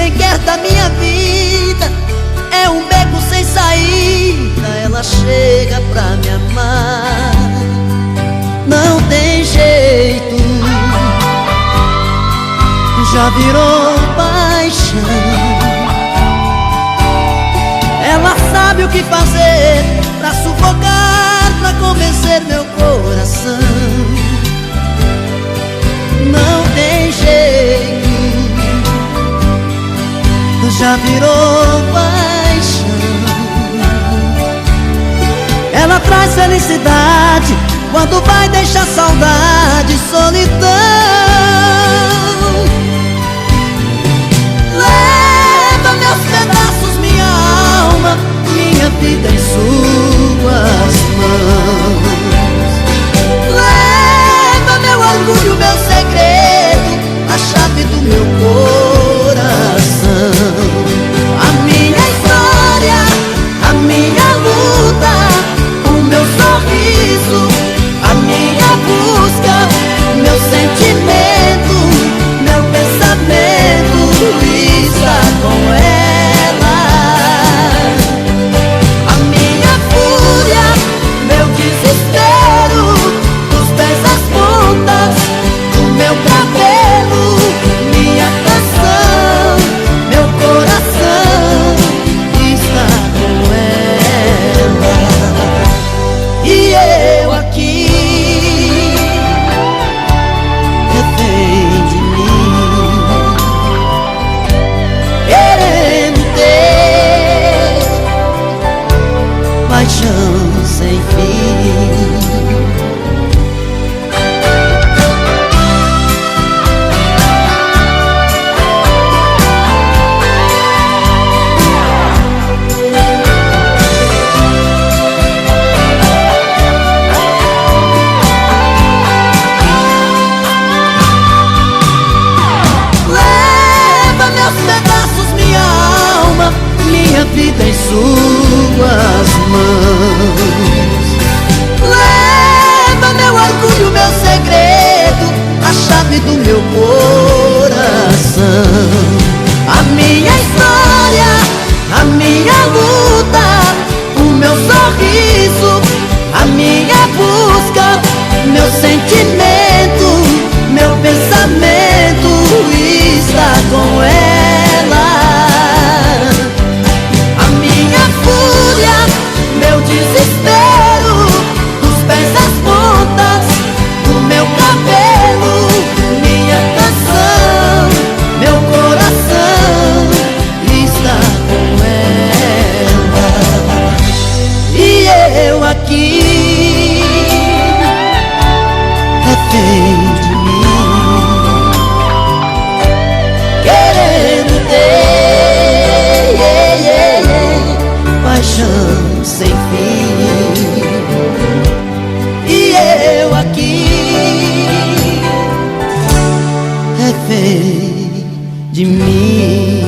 ninguém quer da minha vida. É um beco sem saída, ela chega pra me amar. Não tem jeito, já virou paixão. Ela sabe o que fazer pra sufocar, pra convencer meu coração. Não tem jeito, já virou paixão. Ela traz felicidade quando vai deixar saudade e solidão. Leva meus pedaços, minha alma, minha vida em suas mãos. Leva meu orgulho, meu segredo, a chave do meu coração. A minha história, a minha luta, o meu sorriso, a minha busca, meu sentimento, meu pensamento está com ela. A minha fúria, meu desespero, dos pés às pontas do meu cabelo, minha canção, meu coração está com ela. E eu aqui, refém de mim, querendo ter paixão sem fim. Leva meus pedaços, minha alma, minha vida em suas mãos. Leva meu orgulho, meu segredo, a chave do meu coração. A minha história, a minha luta, o meu sorriso, a minha busca, meu sentimento, meu pensamento está com ela. A minha fúria, meu desespero, dos pés às pontas do meu cabelo, minha canção, meu coração está com ela. E eu aqui, refém de mim, querendo ter paixão sem fim. E eu aqui, refém de mim.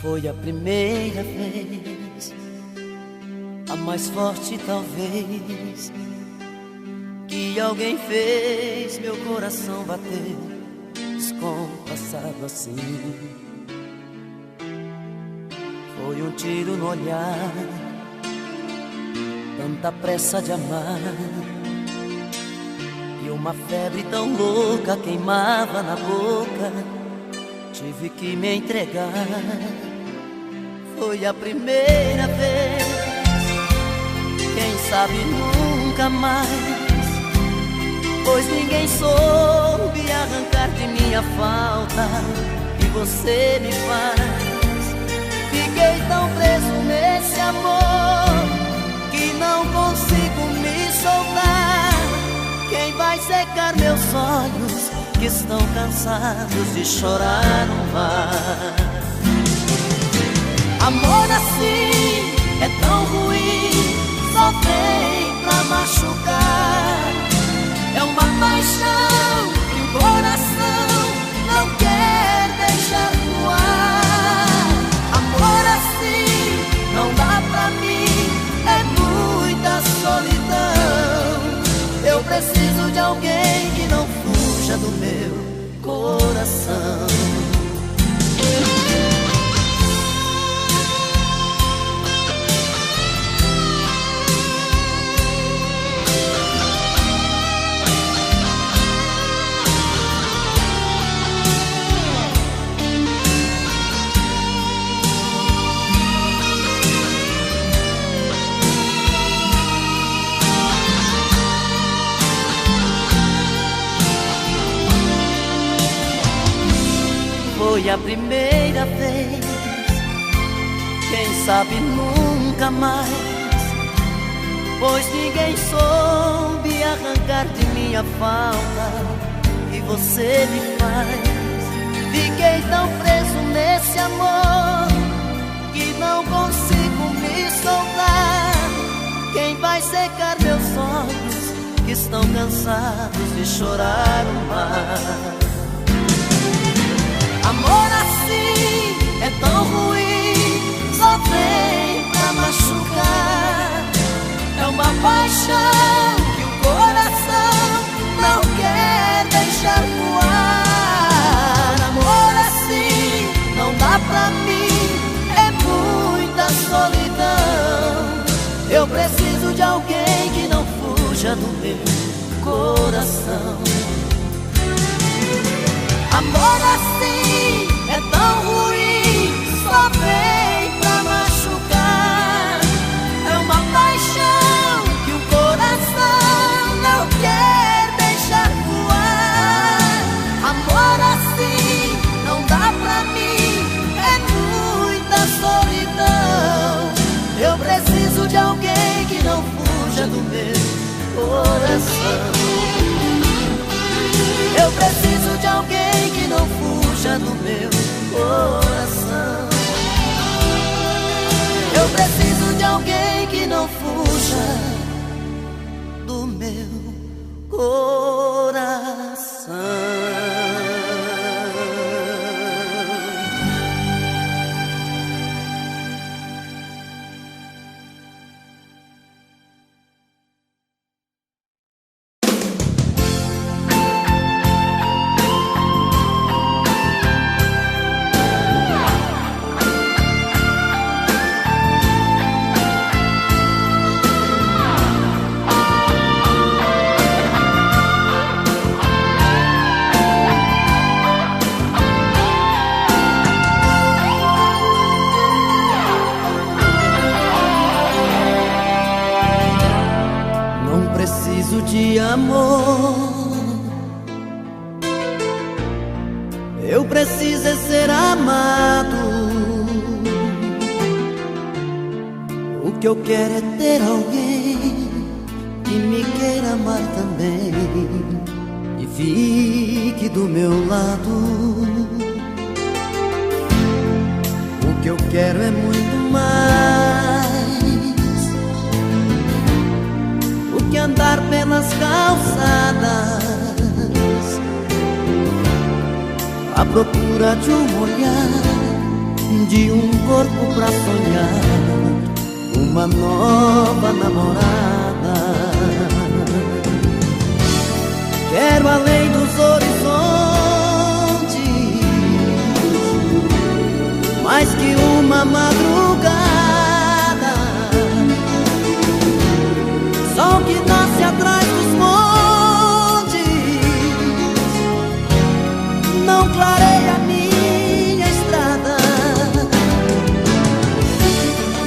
Foi a primeira vez, a mais forte talvez, que alguém fez meu coração bater descompassado assim. Foi um tiro no olhar, tanta pressa de amar, e uma febre tão louca queimava na boca. Tive que me entregar. Foi a primeira vez, quem sabe nunca mais, pois ninguém soube arrancar de minha falta que você me faz. Fiquei tão preso nesse amor que não consigo me soltar. que estão cansados de chorar no mar. Amor assim é tão ruim, só vem pra machucar. É uma paixão que o coração não quer deixar voar. Amor assim não dá pra mim, é muita solidão. Eu preciso de alguém que não fuja do meu coração. Foi a primeira vez, quem sabe nunca mais, pois ninguém soube arrancar de mim a falta que você me faz. Fiquei tão preso nesse amor que não consigo me soltar. Quem vai secar meus olhos que estão cansados de chorar no mar? Amor assim é tão ruim, só vem pra machucar. É uma paixão que o coração não quer deixar voar. Amor assim não dá pra mim, é muita solidão. Eu preciso de alguém que não fuja do meu coração. Amor assim é tão ruim, só vem pra machucar. É uma paixão que o coração não quer deixar voar. Amor assim não dá pra mim, é muita solidão. Eu preciso de alguém que não fuja do meu coração. Eu preciso de alguém que não fuja do meu coração. Eu preciso de alguém que não fuja do meu coração. De amor, eu preciso é ser amado. O que eu quero é ter alguém que me queira amar também e fique do meu lado. O que eu quero é muito mais que andar pelas calçadas à procura de um olhar, de um corpo pra sonhar uma nova namorada. Quero além dos horizontes mais que uma madrugada. Sol que nasce atrás dos montes não clareia minha estrada.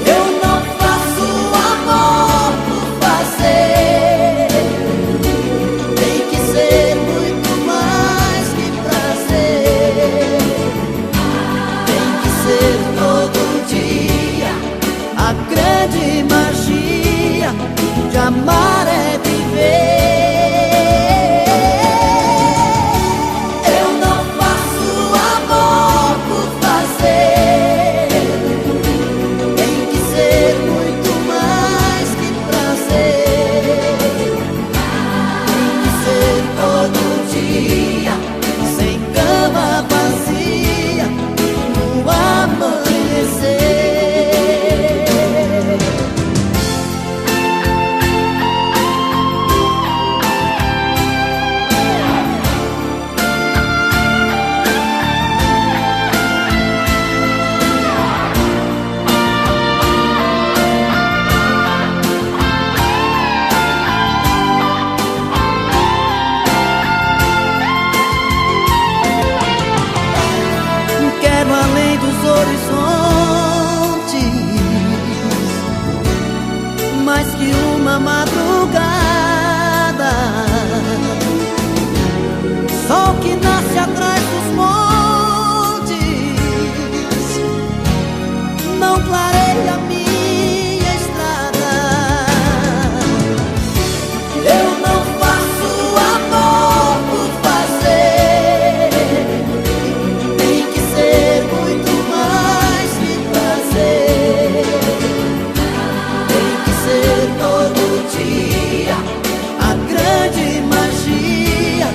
Eu não faço amor por fazer, tem que ser muito mais que prazer. Tem que ser todo dia. madrugada. Sol que nasce atrás dos montes não clareia minha estrada. Eu não faço amor por fazer, tem que ser muito mais que prazer. Tem que ser todo dia. A grande magia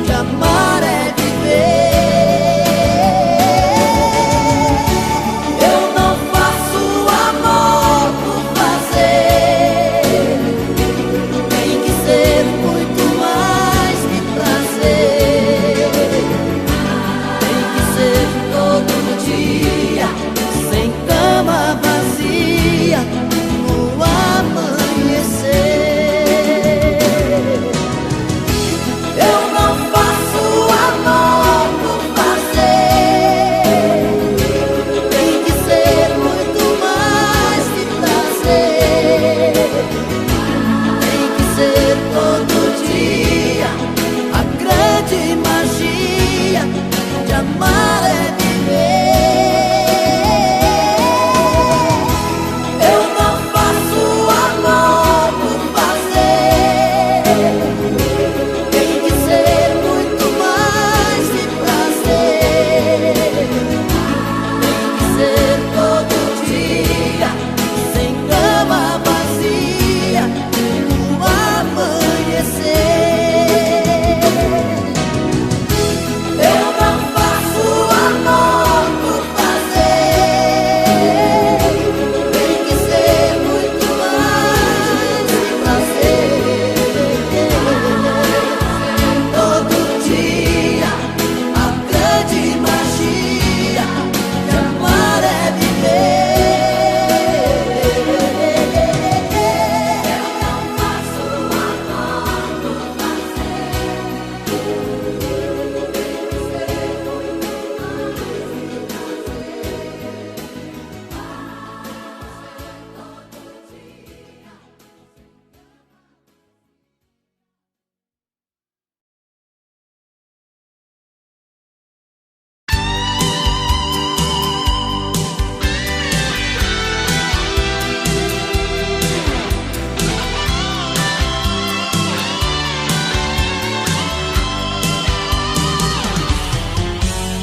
de amar é viver. Eu não faço amor por fazer, tem que ser muito mais que prazer. Tem que ser todo dia, sem cama vazia, no amanhecer. Eu não faço amor por fazer, tem que ser muito mais que prazer. Tem que ser todo dia. A grande magia de amar é viver. Eu não faço amor por fazer, tem que ser muito mais que prazer. Tem que ser todo dia, sem cama vazia, no amanhecer. Eu não faço amor por fazer, tem que ser muito mais que prazer. Todo dia, a grande magia de amar é viver. Eu não faço amor por fazer, tem que ser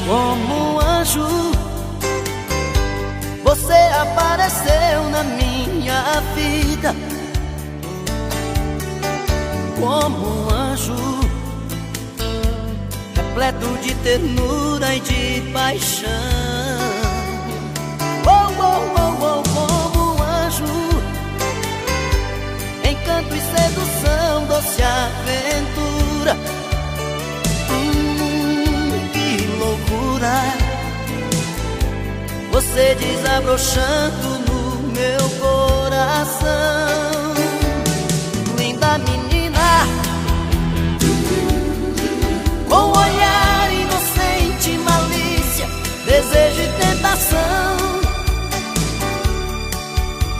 como um anjo, você apareceu na minha vida. Como um anjo, repleto de ternura e de paixão. Oh, oh, oh, oh, como um anjo, encanto e sedução, doce aventura. Que loucura, você desabrochando no meu coração. Linda menina, com olhar inocente, malícia, desejo e tentação,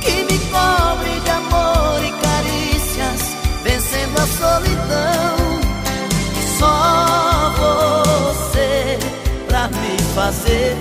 que me cobre de amor e carícias, vencendo a solidão. Só você pra me fazer